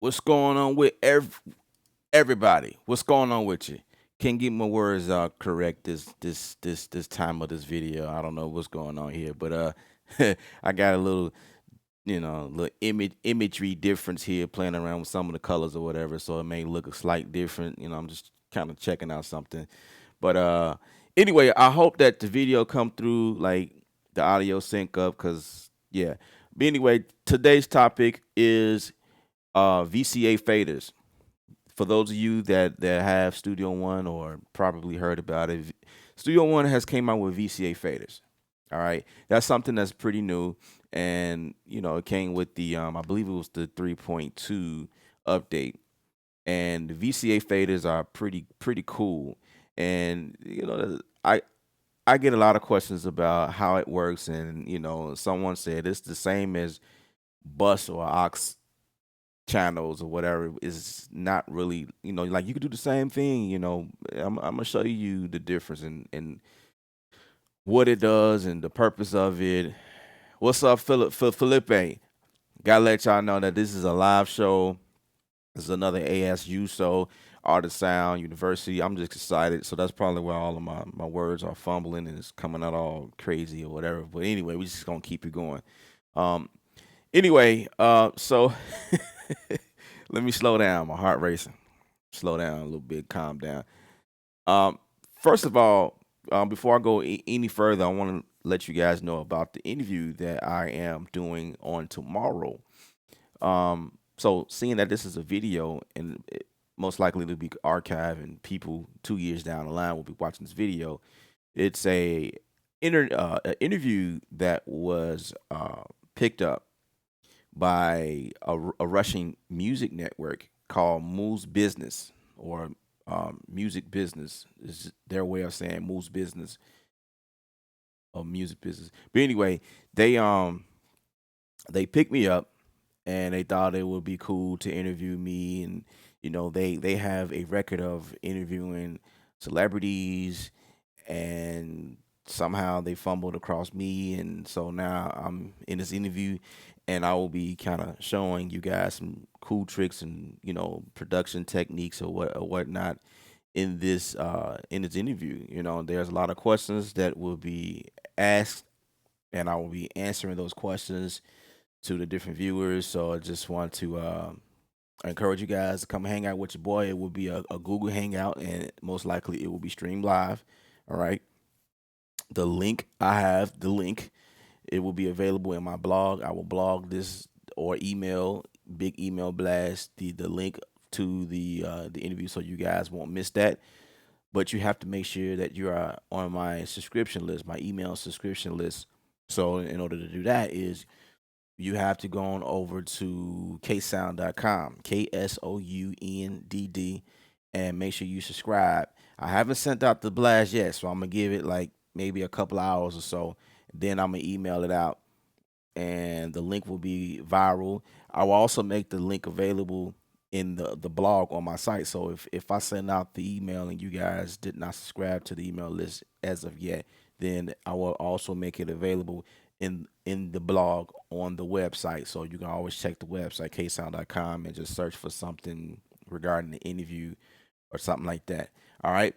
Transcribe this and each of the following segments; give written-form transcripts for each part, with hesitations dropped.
What's going on with everybody? What's going on with you? Can't get my words out correct this time of this video. I don't know what's going on here, but I got a little little imagery difference here, playing around with some of the colors or whatever, so it may look a slight different. I'm just kind of checking out something. But anyway, I hope that the video come through, like the audio sync up, cause yeah. But anyway, today's topic is VCA Faders. For those of you that have Studio One or probably heard about it, Studio One has came out with VCA Faders. All right, that's something that's pretty new, and it came with the I believe it was the 3.2 update, and the VCA faders are pretty cool, and I get a lot of questions about how it works, and someone said it's the same as bus or aux channels or whatever. Is not really, like you could do the same thing. I'm gonna show you the difference and what it does and the purpose of it. What's up, Felipe? Gotta let y'all know that this is a live show. This is another ASU show, Art of Sound University. I'm just excited, so that's probably why all of my words are fumbling and it's coming out all crazy or whatever. But anyway, we just gonna keep it going. Um, anyway, so let me slow down. My heart racing. Slow down a little bit. Calm down. Um, First of all, before I go any further, I want to let you guys know about the interview that I am doing on tomorrow. So seeing that this is a video and most likely to be archived and people 2 years down the line will be watching this video, it's a interview that was picked up by a Russian music network called Moose Business, or Music Business is their way of saying Moose Business or Music Business. But anyway, they picked me up and they thought it would be cool to interview me, and they have a record of interviewing celebrities, and somehow they fumbled across me, and so now I'm in this interview, and I will be kind of showing you guys some cool tricks and production techniques or whatnot in this interview. There's a lot of questions that will be asked, and I will be answering those questions to the different viewers. So I just want to encourage you guys to come hang out with your boy. It will be a Google Hangout, and most likely it will be streamed live. All right. The link. It will be available in my blog. I will blog this or email, big email blast the link to the interview so you guys won't miss that. But you have to make sure that you are on my subscription list, my email subscription list. So in order to do that is you have to go on over to ksound.com, KSOUNDD, and make sure you subscribe. I haven't sent out the blast yet, so I'm gonna give it like maybe a couple hours or so. Then I'm gonna email it out, and the link will be viral. I will also make the link available in the blog on my site. So if I send out the email and you guys did not subscribe to the email list as of yet, then I will also make it available in the blog on the website. So you can always check the website ksound.com and just search for something regarding the interview or something like that. All right.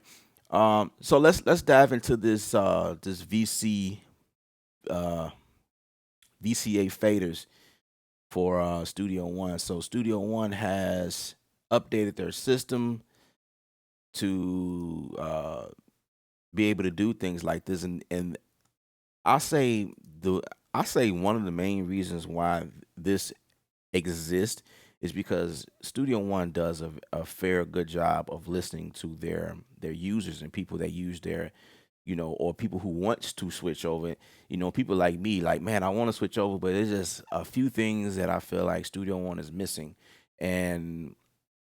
So let's dive into this uh VCA faders for Studio One. So Studio One has updated their system to be able to do things like this, and I say the I say one of the main reasons why this exists is because Studio One does a fair good job of listening to their users and people that use their or people who wants to switch over. People like me, like, man, I want to switch over, but it's just a few things that I feel like Studio One is missing. And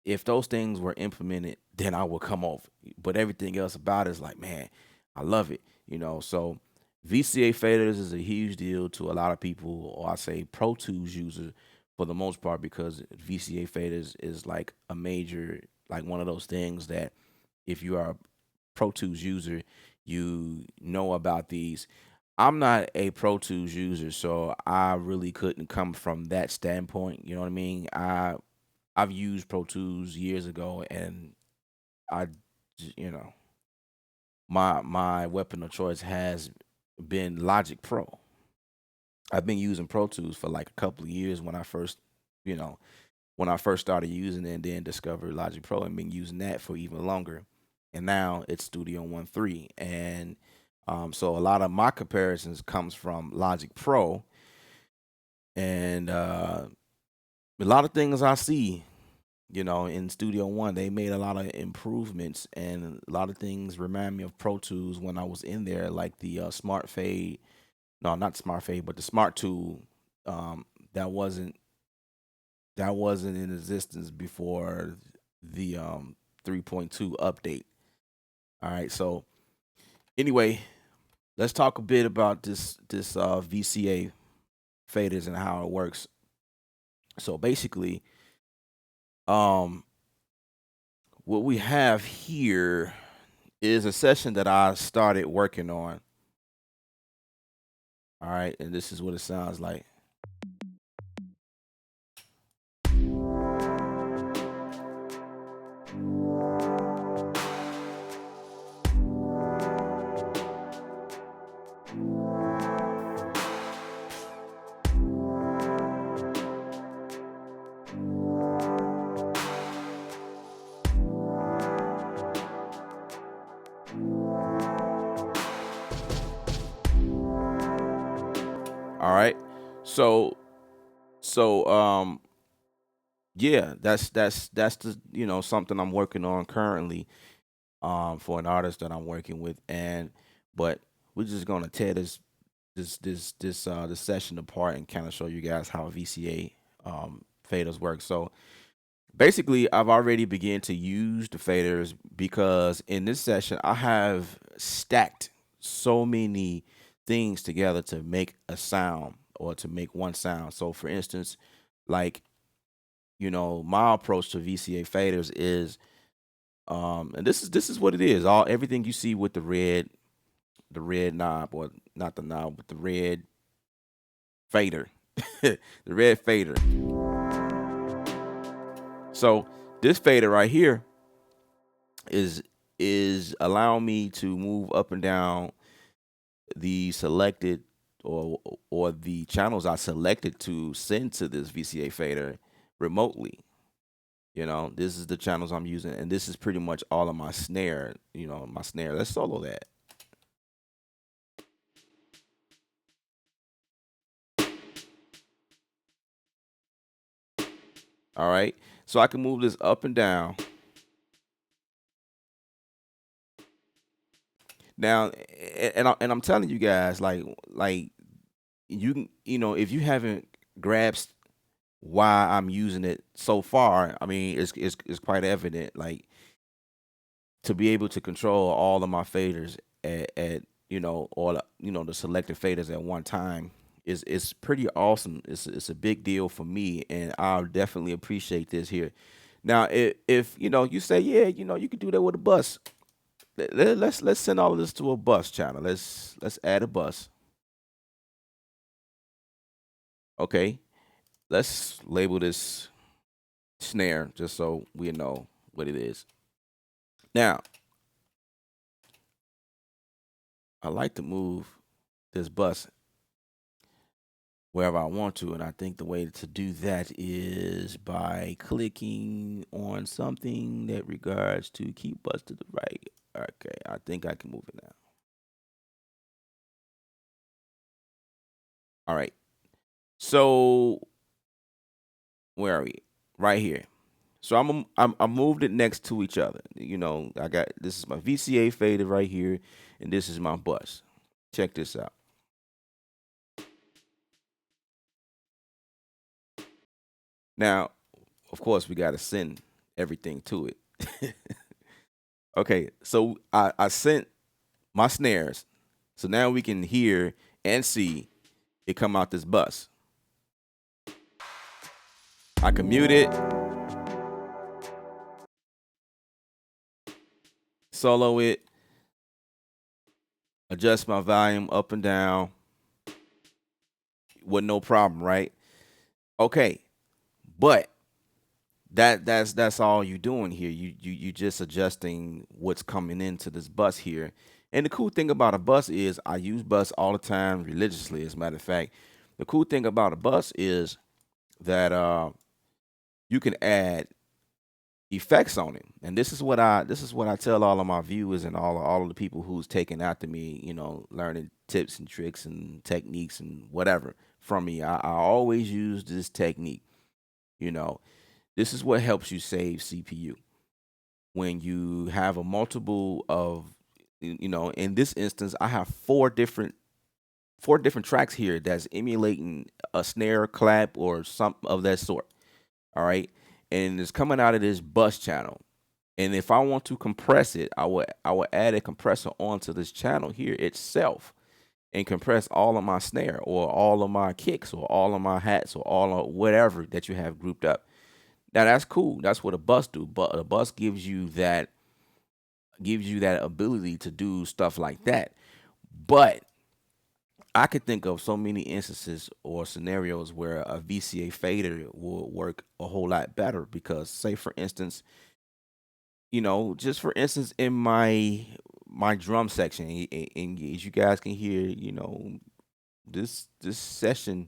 if those things were implemented, then I would come off. But everything else about it is like, man, I love it. So VCA faders is a huge deal to a lot of people, or I say Pro Tools users for the most part, because VCA faders is like a major, like one of those things that if you are a Pro Tools user, you know about these. I'm not a Pro Tools user, so I really couldn't come from that standpoint. You know what I mean? I've used Pro Tools years ago, and I, you know, my weapon of choice has been Logic Pro. I've been using Pro Tools for like a couple of years when I first, you know, when I first started using it, and then discovered Logic Pro and been using that for even longer. And now it's Studio One 3. And so a lot of my comparisons comes from Logic Pro, and a lot of things I see, in Studio One, they made a lot of improvements, and a lot of things remind me of Pro Tools when I was in there, like the Smart Fade. No, not Smart Fade, but the Smart Tool. Um, that wasn't that wasn't in existence before the 3.2 update. All right, so anyway, let's talk a bit about this VCA Faders and how it works. So basically, um, what we have here is a session that I started working on. All right, and this is what it sounds like. All right, so so yeah, that's the something I'm working on currently, for an artist that I'm working with. And but we're just gonna tear this session apart and kind of show you guys how VCA faders work. So basically, I've already begun to use the faders because in this session I have stacked so many things together to make a sound, or to make one sound. So for instance, like, my approach to VCA faders is, and this is what it is. Everything you see with the red knob, or not the knob, but the red fader, the red fader. So this fader right here is is allowing me to move up and down the selected, or the channels I selected to send to this VCA fader remotely. This is the channels I'm using, and this is pretty much all of my snare. My snare. Let's solo that. All right. So I can move this up and down. Now, and I'm telling you guys, like if you haven't grasped why I'm using it so far, I mean, it's quite evident. Like, to be able to control all of my faders at all the selected faders at one time is pretty awesome. It's a big deal for me, and I'll definitely appreciate this here. Now, if you say, yeah, you could do that with a bus. Let's send all of this to a bus channel. Let's add a bus. Okay, let's label this snare just so we know what it is. Now, I like to move this bus wherever I want to, and I think the way to do that is by clicking on something that regards to keep bus to the right. Okay, I think I can move it now. All right. So where are we? Right here. So I moved it next to each other. I got, this is my VCA fader right here, and this is my bus. Check this out. Now, of course, we got to send everything to it. Okay, so I sent my snares, so now we can hear and see it come out this bus. I can mute it, solo it, adjust my volume up and down with no problem, right? Okay, but That's all you doing here. You just adjusting what's coming into this bus here. And the cool thing about a bus is I use bus all the time religiously. As a matter of fact, the cool thing about a bus is that you can add effects on it. And this is what I tell all of my viewers and all of the people who's taking after me, learning tips and tricks and techniques and whatever from me. I always use this technique. You know, this is what helps you save CPU when you have a multiple of in this instance I have four different tracks here that's emulating a snare clap or something of that sort. All right. And it's coming out of this bus channel. And if I want to compress it, I will add a compressor onto this channel here itself and compress all of my snare or all of my kicks or all of my hats or all of whatever that you have grouped up. Now that's cool. That's what a bus do. But a bus gives you that ability to do stuff like that. But I could think of so many instances or scenarios where a VCA fader will work a whole lot better because, say, for instance, just for instance, in my drum section, and as you guys can hear, this session,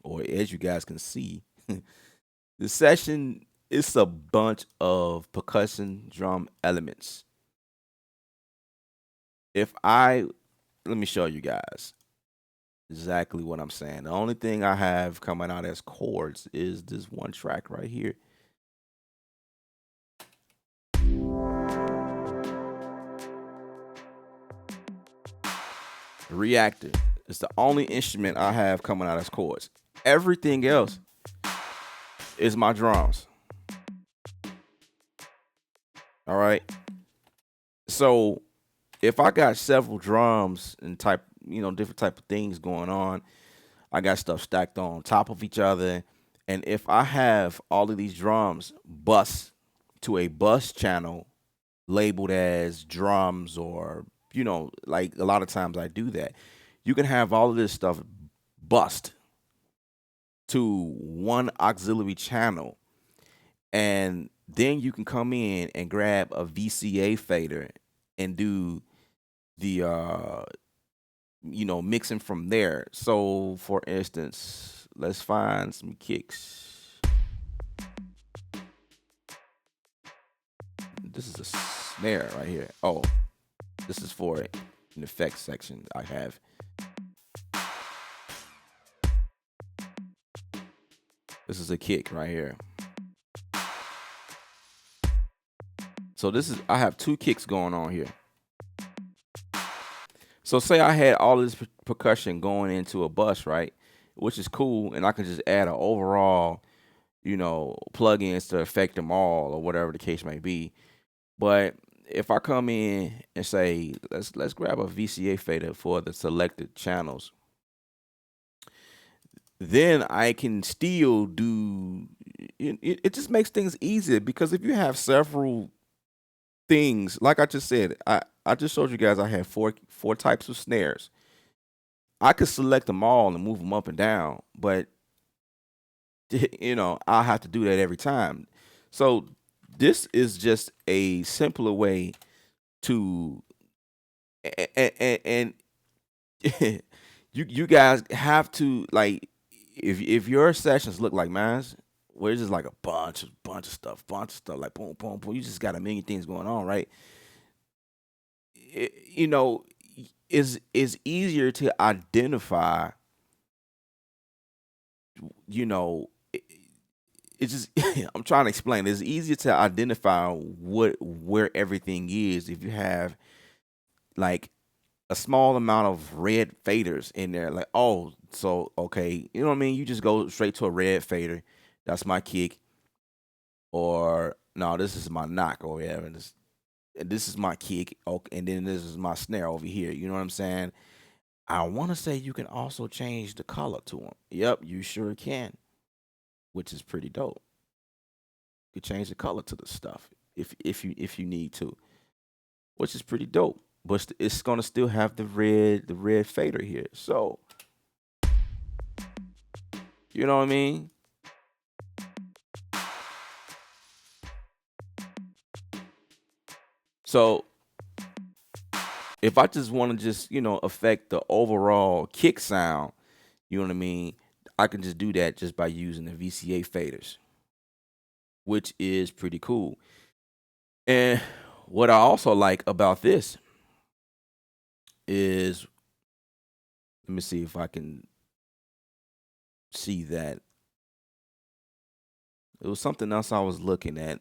or as you guys can see, the session is a bunch of percussion drum elements. If I Let me show you guys exactly what I'm saying. The only thing I have coming out as chords is this one track right here. Reactor. It's the only instrument I have coming out as chords. Everything else is my drums. All right. So if I got several drums and different type of things going on, I got stuff stacked on top of each other. And if I have all of these drums bus to a bus channel labeled as drums, or, like a lot of times I do that, you can have all of this stuff bust to one auxiliary channel. And then you can come in and grab a VCA fader and do the mixing from there. So for instance, let's find some kicks. This is a snare right here. Oh, this is for an effects section I have. This is a kick right here. So I have two kicks going on here. So say I had all of this percussion going into a bus, right? Which is cool, and I can just add an overall, plugins to affect them all or whatever the case may be. But if I come in and say, let's grab a VCA fader for the selected channels, then I can still do it just makes things easier, because if you have several things, like I just said, I just showed you guys I have four types of snares. I could select them all and move them up and down, but I'll have to do that every time. So this is just a simpler way to, and you guys have to, like, if your sessions look like mine, where it's just like a bunch of stuff, like boom, boom, boom. You just got a million things going on, right? It, you know, is easier to identify. You know, it's just I'm trying to explain. It's easier to identify where everything is if you have like a small amount of red faders in there. Like, oh, so okay, you know what I mean? You just go straight to a red fader. That's my kick. Or no, this is my knock over here, and this is my kick. Okay, and then this is my snare over here. You know what I'm saying? I want to say you can also change the color to them. Yep, you sure can, which is pretty dope. You can change the color to the stuff if you need to, which is pretty dope. But it's gonna still have the red fader here. So you know what I mean? So if I just want to just, affect the overall kick sound, you know what I mean? I can just do that just by using the VCA faders, which is pretty cool. And what I also like about this is, let me see if I can see that. It was something else I was looking at,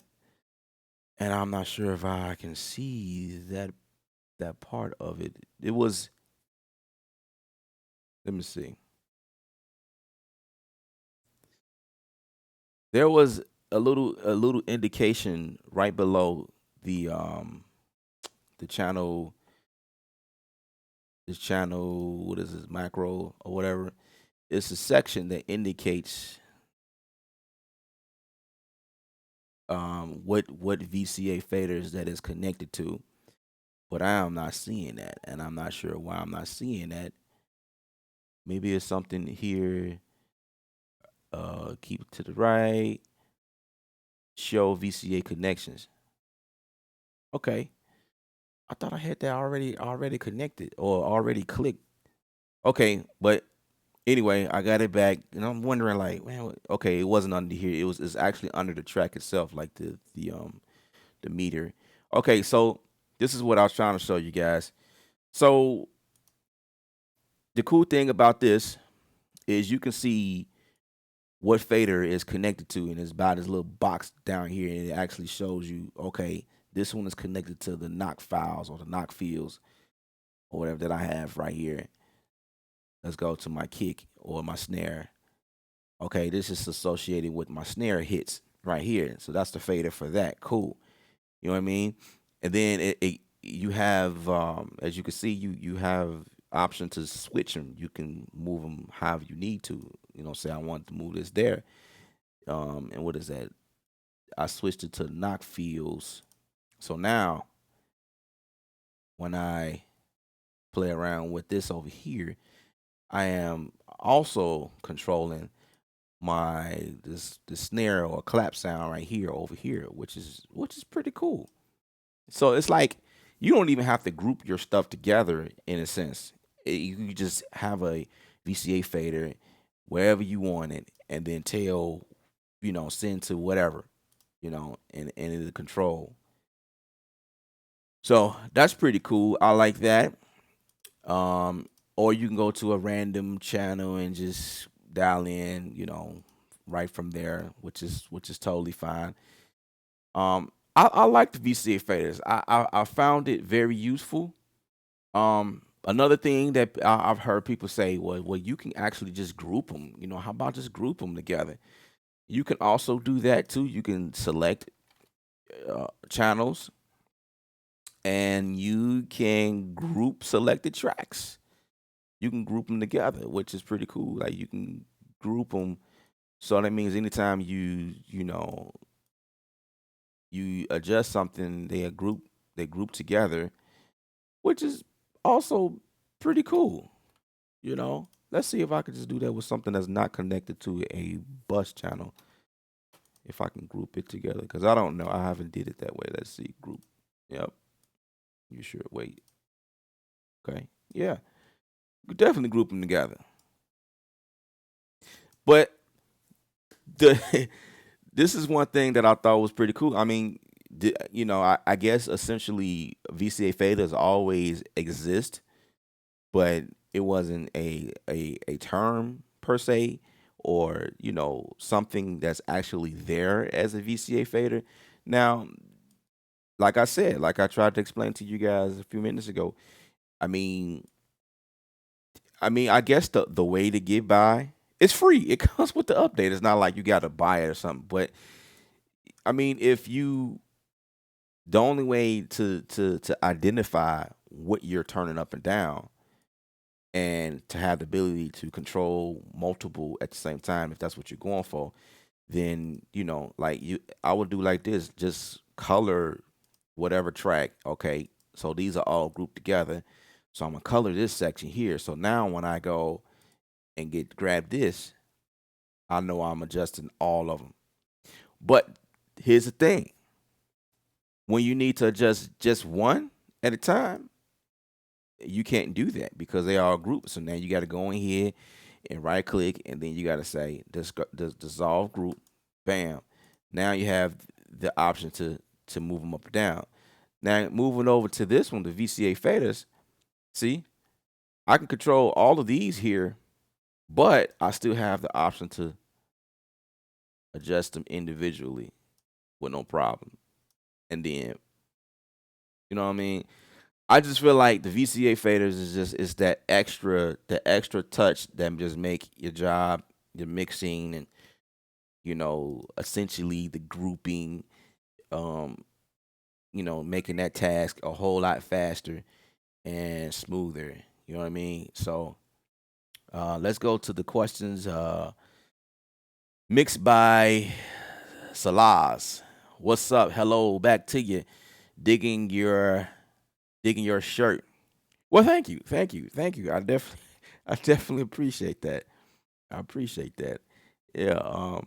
and I'm not sure if I can see that part of it. It was, let me see. There was a little indication right below the channel, this channel, what is this, macro or whatever. It's a section that indicates what VCA faders that is connected to, but I am not seeing that, and I'm not sure why I'm not seeing that. Maybe it's something here. Keep it to the right. Show VCA connections. Okay, I thought I had that already connected or already clicked. Okay, but anyway, I got it back, and I'm wondering like, man, okay, it wasn't under here. It's actually under the track itself, like the meter. Okay, so this is what I was trying to show you guys. So the cool thing about this is you can see what fader is connected to, and it's about this little box down here, and it actually shows you, okay, this one is connected to the knock files or the knock fields or whatever that I have right here. Let's go to my kick or my snare. Okay, this is associated with my snare hits right here. So that's the fader for that. Cool. You know what I mean? And then you have, as you can see, you have option to switch them. You can move them however you need to. Say I want to move this there. And what is that? I switched it to knock fields. So now when I play around with this over here, I am also controlling the snare or clap sound right here over here, which is pretty cool. So it's like you don't even have to group your stuff together in a sense. You can just have a VCA fader wherever you want it, and then tell, send to whatever, and it'll control. So that's pretty cool. I like that. Or you can go to a random channel and just dial in, right from there, which is totally fine. I like the VCA faders. I found it very useful. Another thing that I've heard people say, well, you can actually just group them. How about just group them together? You can also do that too. You can select channels, and you can group selected tracks. You can group them together, which is pretty cool. Like you can group them, so that means anytime you adjust something, they group together, which is also pretty cool. Let's see if I could just do that with something that's not connected to a bus channel. If I can group it together, because I don't know, I haven't did it that way. Let's see, group. Yep, you sure? Wait, okay, yeah, you could definitely group them together. But the this is one thing that I thought was pretty cool. I mean, I guess essentially VCA faders always exist, but it wasn't a term per se, or something that's actually there as a VCA fader. Now, like I said, like I tried to explain to you guys a few minutes ago, I mean, I guess the way to get by, it's free. It comes with the update. It's not like you got to buy it or something. But I mean, if you the only way to identify what you're turning up and down, and to have the ability to control multiple at the same time, if that's what you're going for, then like I would do like this: just color whatever track. Okay, so these are all grouped together. So I'm gonna color this section here. So now when I go and grab this, I know I'm adjusting all of them. But here's the thing: When you need to adjust just one at a time, you can't do that because they are groups. So now you got to go in here and right click, and then you got to say dissolve group. Bam. Now you have the option to move them up or down. Now moving over to this one, the VCA faders. See, I can control all of these here, but I still have the option to adjust them individually with no problem. And then, you know what I mean? I just feel like the VCA faders is that extra touch that just make your job, your mixing, and essentially the grouping, um, making that task a whole lot faster and smoother. You know what I mean? So let's go to the questions. Mixed by Salaz. What's up? Hello, back to you. Digging your shirt. Well, thank you. I definitely I definitely appreciate that. I appreciate that. Yeah.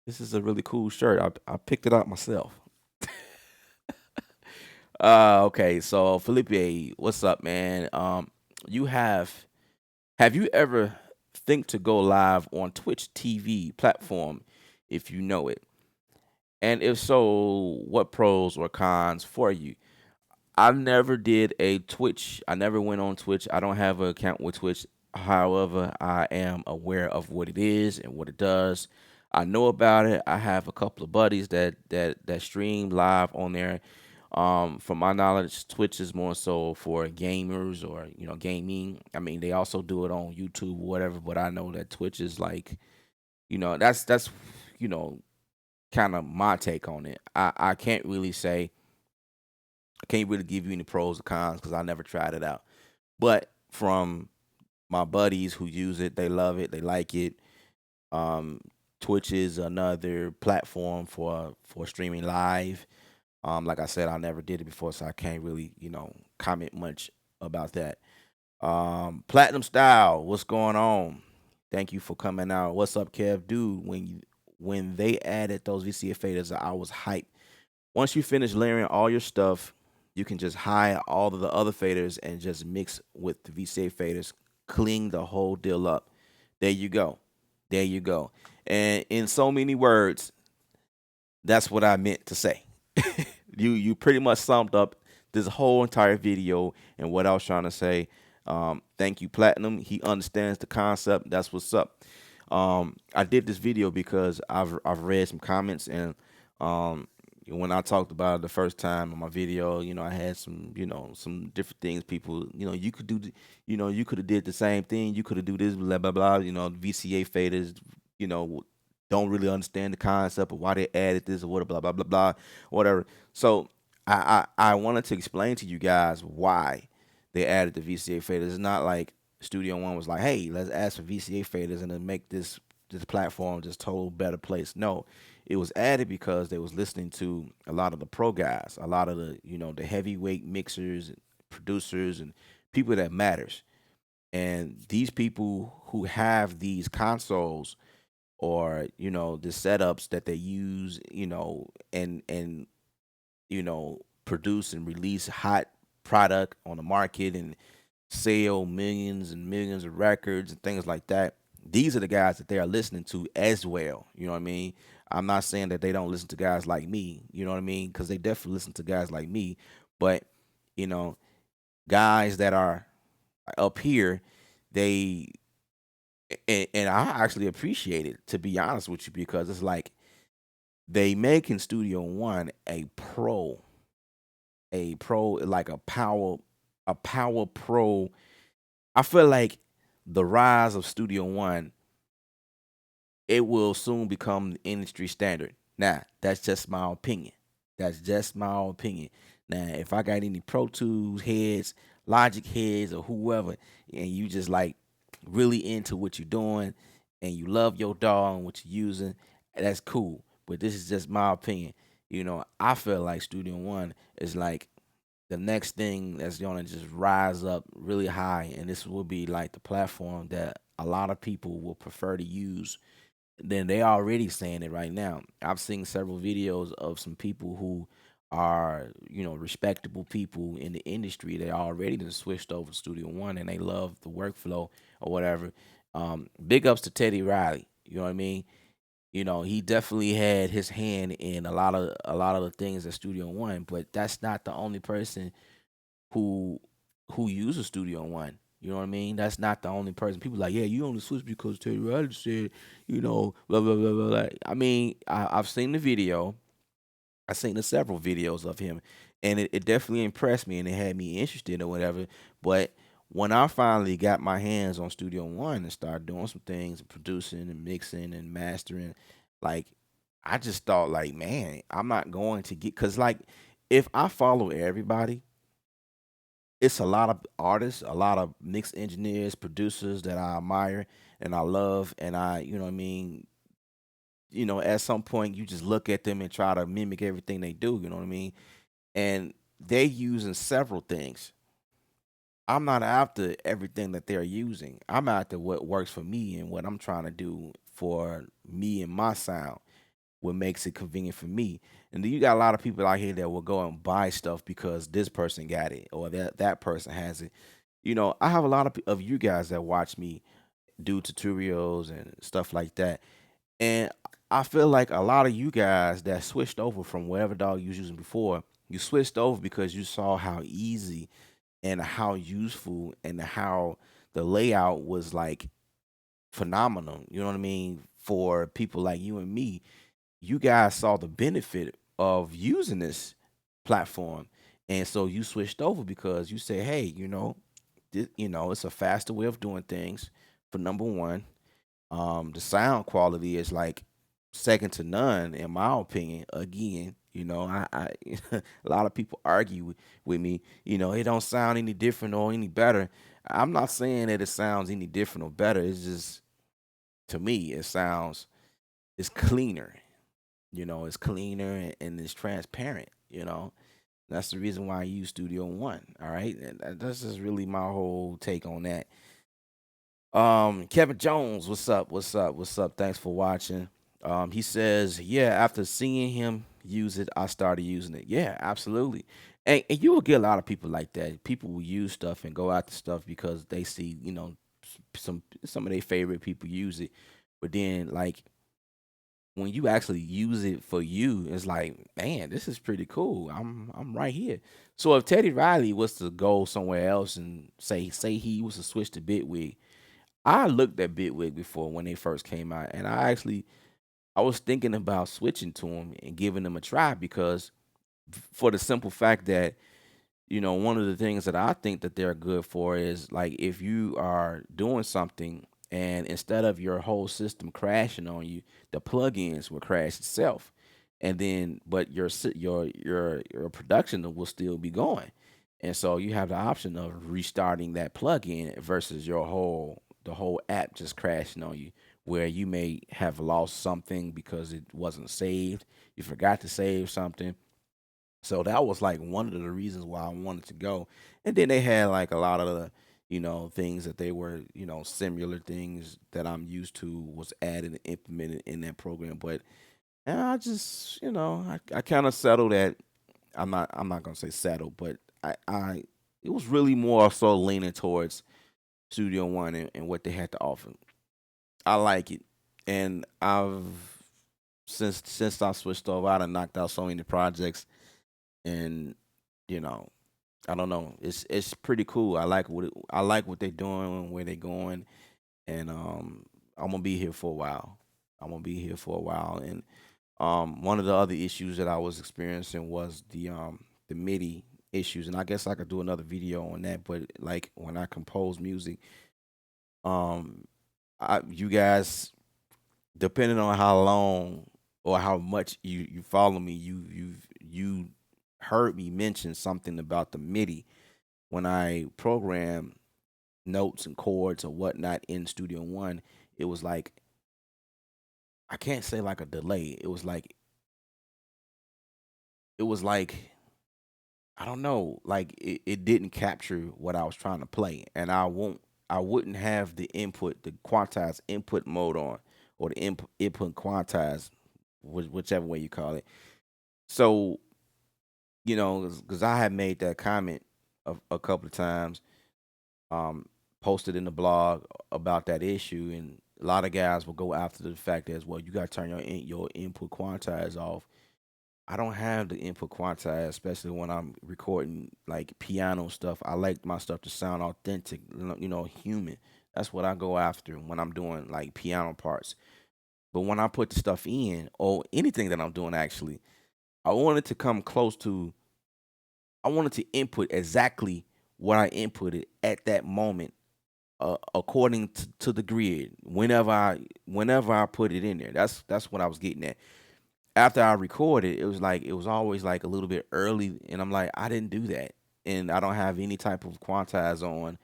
This is a really cool shirt. I picked it out myself. Okay. So Felipe, what's up, man? You have you ever think to go live on Twitch TV platform if you know it? And if so, what pros or cons for you? I never did a Twitch. I never went on Twitch. I don't have an account with Twitch. However, I am aware of what it is and what it does. I know about it. I have a couple of buddies that stream live on there. From my knowledge, Twitch is more so for gamers or gaming. I mean, they also do it on YouTube or whatever. But I know that Twitch is like that's you know kind of my take on it. I can't really say I can't really give you any pros or cons because I never tried it out. But from my buddies who use it, they love it, they like it. Um, Twitch is another platform for streaming live. Like I said, I never did it before, so I can't really comment much about that. Platinum Style, what's going on? Thank you for coming out. What's up, Kev? Dude, when they added those VCA faders, I was hyped. Once you finish layering all your stuff, you can just hide all of the other faders and just mix with the VCA faders, clean the whole deal up. There you go. There you go. And in so many words, that's what I meant to say. You pretty much summed up this whole entire video and what I was trying to say. Thank you, Platinum. He understands the concept. That's what's up. I did this video because I've read some comments and um, when I talked about it the first time on my video, I had some different things. People, you could do, you could have did the same thing. You could have do this, blah blah blah. VCA faders, you know, don't really understand the concept of why they added this or what, blah blah blah blah, whatever. So I wanted to explain to you guys why they added the VCA faders. It's not like Studio One was like, hey, let's add some VCA faders and then make this platform just total better place. No, it was added because they was listening to a lot of the pro guys, a lot of the heavyweight mixers, and producers, and people that matters. And these people who have these consoles or the setups that they use, and produce and release hot product on the market and sell millions and millions of records and things like that. These are the guys that they are listening to as well. You know what I mean? I'm not saying that they don't listen to guys like me. You know what I mean? Because they definitely listen to guys like me. But you know, guys that are up here, they and I actually appreciate it, to be honest with you, because it's like they making Studio One a pro like a power pro. I feel like the rise of Studio One, it will soon become the industry standard. Now, that's just my opinion. That's just my opinion. Now, if I got any Pro Tools heads, Logic heads, or whoever, and you just like really into what you're doing and you love your dog and what you're using, that's cool. But this is just my opinion. I feel like Studio One is like the next thing that's gonna just rise up really high, and this will be like the platform that a lot of people will prefer to use then they already saying it right now. I've seen several videos of some people who are, respectable people in the industry. They already done switched over to Studio One and they love the workflow or whatever. Big ups to Teddy Riley. You know what I mean? He definitely had his hand in a lot of the things at Studio One, but that's not the only person who who uses Studio One. You know what I mean? That's not the only person. People like, yeah, you only switch because Teddy Riley said, blah blah blah blah. I mean, I've seen the video. I've seen the several videos of him, and it definitely impressed me, and it had me interested or whatever. But when I finally got my hands on Studio One and started doing some things, producing and mixing and mastering, like I just thought, like, man, I'm not going to get because like if I follow everybody, it's a lot of artists, a lot of mix engineers, producers that I admire and I love, and you know what I mean. At some point, you just look at them and try to mimic everything they do. You know what I mean? And they using several things. I'm not after everything that they're using. I'm after what works for me and what I'm trying to do for me and my sound. What makes it convenient for me. And then you got a lot of people out here that will go and buy stuff because this person got it or that person has it. I have a lot of you guys that watch me do tutorials and stuff like that. And I feel like a lot of you guys that switched over from whatever dog you was using before, you switched over because you saw how easy and how useful and how the layout was like phenomenal. You know what I mean? For people like you and me, you guys saw the benefit of using this platform. And so you switched over because you say, hey, it's a faster way of doing things for number one. The sound quality is like second to none in my opinion. Again, I a lot of people argue with me. It don't sound any different or any better. I'm not saying that it sounds any different or better. It's just to me, it's cleaner. It's cleaner and it's transparent. That's the reason why I use Studio One. All right, and that's just really my whole take on that. Kevin Jones, what's up? What's up? What's up? Thanks for watching. He says, yeah, after seeing him use it, I started using it. Yeah, absolutely. And you will get a lot of people like that. People will use stuff and go after stuff because they see, some of their favorite people use it. But then like when you actually use it for you, it's like, man, this is pretty cool. I'm right here. So if Teddy Riley was to go somewhere else and say he was to switch to Bitwig, I looked at Bitwig before when they first came out, and I was thinking about switching to them and giving them a try because for the simple fact that one of the things that I think that they're good for is like if you are doing something and instead of your whole system crashing on you, the plugins will crash itself, and then but your production will still be going, and so you have the option of restarting that plugin versus the whole app just crashing on you, where you may have lost something because it wasn't saved, you forgot to save something, so that was like one of the reasons why I wanted to go. And then they had like a lot of the, things that they were, similar things that I'm used to was added and implemented in that program. But I just, I kind of settled at I'm not gonna say settled, but I it was really more so leaning towards Studio One and what they had to offer. I like it. And I've since I switched over, I done knocked out so many projects and you know I don't know. It's pretty cool. I like what they're doing, where they're going, and I'm gonna be here for a while. I'm gonna be here for a while, and one of the other issues that I was experiencing was the MIDI issues, and I guess I could do another video on that. But like when I compose music, um, you guys, depending on how long or how much you follow me, you heard me mention something about the MIDI when I program notes and chords or whatnot in Studio One. It was like I can't say like a delay. It was like I don't know, like it didn't capture what I was trying to play, and I wouldn't have the quantized input mode on or the input quantize, whichever way you call it. So because I had made that comment a couple of times, um, posted in the blog about that issue, and a lot of guys will go after the fact as well. You got to turn your input quantize off. I don't have the input quantize, especially when I'm recording like piano stuff. I like my stuff to sound authentic, human. That's what I go after when I'm doing like piano parts. But when I put the stuff in, or anything that I'm doing, actually, I want it to come close to. I wanted to input exactly what I inputted at that moment, according to the grid. Whenever I put it in there, that's what I was getting at. After I recorded, it was always like a little bit early, and I'm like, I didn't do that, and I don't have any type of quantize on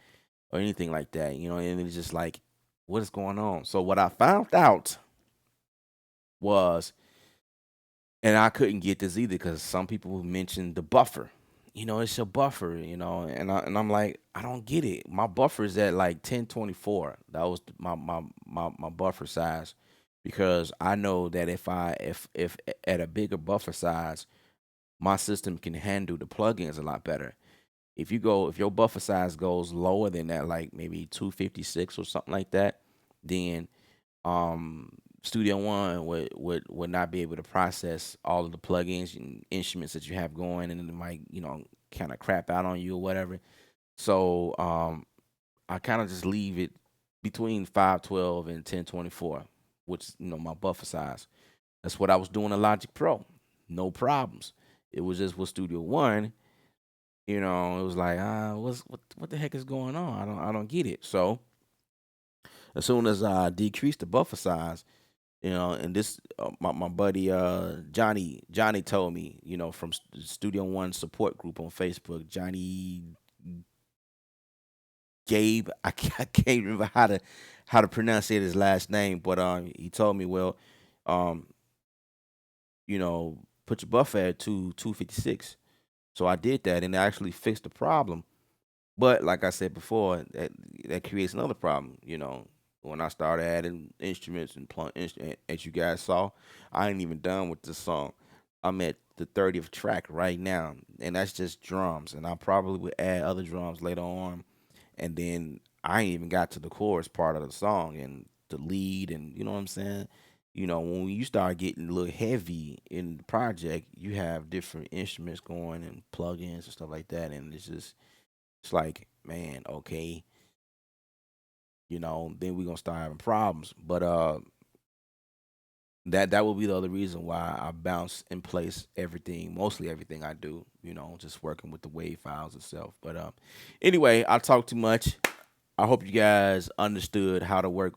or anything like that, and it's just like, what is going on? So what I found out was, and I couldn't get this either because some people mentioned the buffer. It's a buffer, and I'm like, I don't get it. My buffer is at like 1024. That was my buffer size, because I know that if at a bigger buffer size, my system can handle the plugins a lot better. If your buffer size goes lower than that, like maybe 256 or something like that, then Studio One would not be able to process all of the plugins and instruments that you have going, and it might kind of crap out on you or whatever. So I kind of just leave it between 512 and 1024, which my buffer size. That's what I was doing in Logic Pro, no problems. It was just with Studio One, it was like, what the heck is going on? I don't get it. So as soon as I decreased the buffer size, and this my buddy Johnny told me, from Studio One support group on Facebook. Johnny Gabe, I can't remember how to pronounce his last name, but he told me, well, um put your buffer at 256. So I did that, and it actually fixed the problem. But like I said before, that creates another problem. When I started adding instruments and as you guys saw, I ain't even done with the song. I'm at the 30th track right now, and that's just drums. And I probably would add other drums later on, and then I ain't even got to the chorus part of the song and the lead, and you know what I'm saying. When you start getting a little heavy in the project, you have different instruments going and plugins and stuff like that, and it's like, man, okay, then we're gonna start having problems. But that will be the other reason why I bounce and place everything, mostly everything I do, just working with the wave files itself. But anyway, I talk too much. I hope you guys understood how to work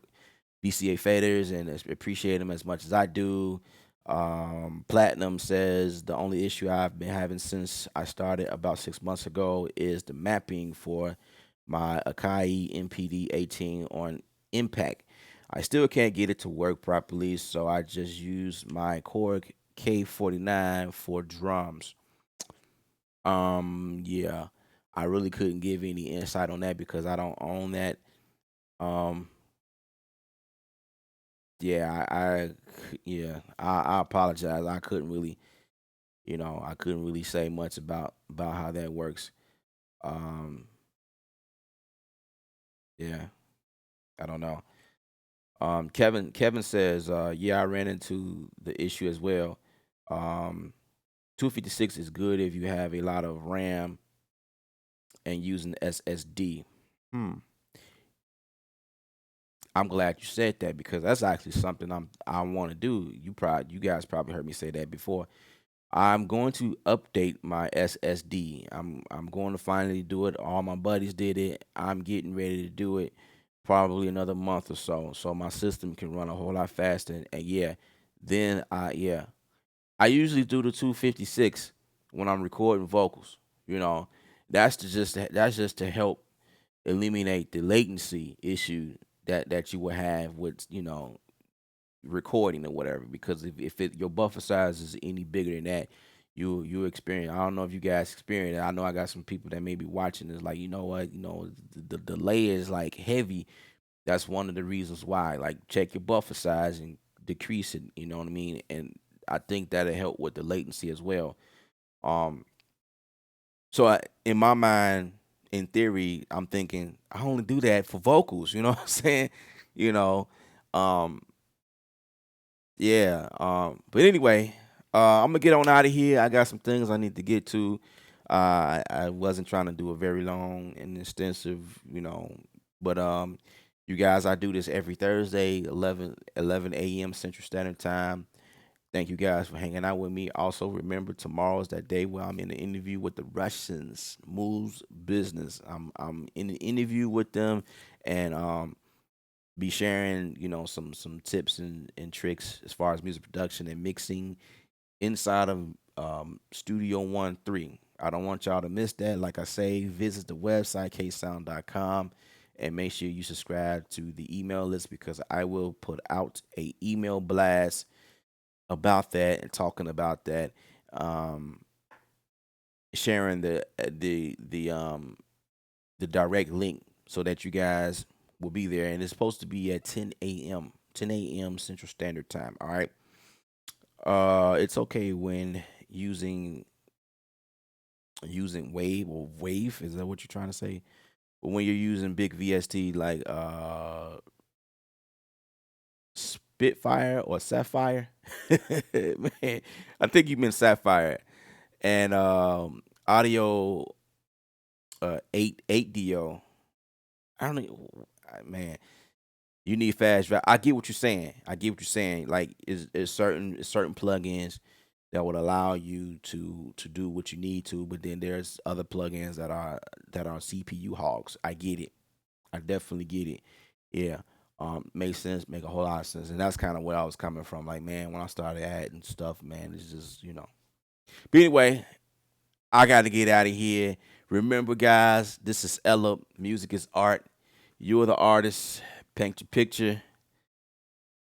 VCA Faders and appreciate them as much as I do. Platinum says the only issue I've been having since I started about 6 months ago is the mapping for my Akai MPD 18 on Impact. I still can't get it to work properly, so I just use my Korg K49 for drums. Yeah, I really couldn't give any insight on that because I don't own that. Um, yeah, yeah, I apologize. I couldn't really say much about how that works. Um, yeah, I don't know. Kevin says, yeah, I ran into the issue as well. Um, 256 is good if you have a lot of RAM and using SSD. Hmm. I'm glad you said that because that's actually something I want to do. You guys probably heard me say that before. I'm going to update my SSD. I'm going to finally do it. All my buddies did it. I'm getting ready to do it probably another month or so my system can run a whole lot faster. And yeah, then I usually do the 256 when I'm recording vocals. You know, that's just to help eliminate the latency issue that you will have with recording or whatever. Because if your buffer size is any bigger than that, you experience. I don't know if you guys experience it. I know I got some people that may be watching this like, you know what, the delay is like heavy That's one of the reasons why. Like, check your buffer size and decrease it. You know what I mean? And I think that'll help with the latency as well. Um, so in my mind, in theory, I'm thinking I only do that for vocals. You know what I'm saying? You know, um, yeah. But anyway, I'm gonna get on out of here. I got some things I need to get to. I wasn't trying to do a very long and extensive, but you guys, I do this every Thursday, 11 a.m. Central Standard Time. Thank you guys for hanging out with me. Also, remember tomorrow is that day where I'm in the interview with the Russians, Moves Business. I'm in the interview with them, and be sharing, some tips and tricks as far as music production and mixing inside of Studio One 3. I don't want y'all to miss that. Like I say, visit the website ksound.com and make sure you subscribe to the email list because I will put out a email blast about that and talking about that, um, sharing the direct link so that you guys will be there. And it's supposed to be at 10 a.m. 10 a.m. Central Standard Time. All right. It's okay when using wave. Is that what you're trying to say? But when you're using big VST like Spitfire or Sapphire, man, I think you meant Sapphire and audio 8 8DO. I don't know, man. You need fast drive. I get what you're saying. I get what you're saying. Like, is certain plugins that would allow you to do what you need to, but then there's other plugins that are CPU hogs. I get it. I definitely get it. Yeah. Makes sense. Make a whole lot of sense, and that's kind of where I was coming from. Like, man, when I started adding stuff, man, it's just. But anyway, I got to get out of here. Remember, guys, this is Ella. Music is art. You're the artist. Paint your picture.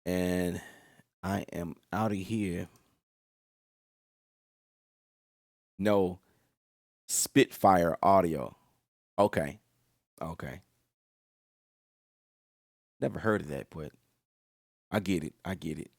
And I am out of here. No, Spitfire audio. Okay. Okay. Never heard of that, but I get it. I get it.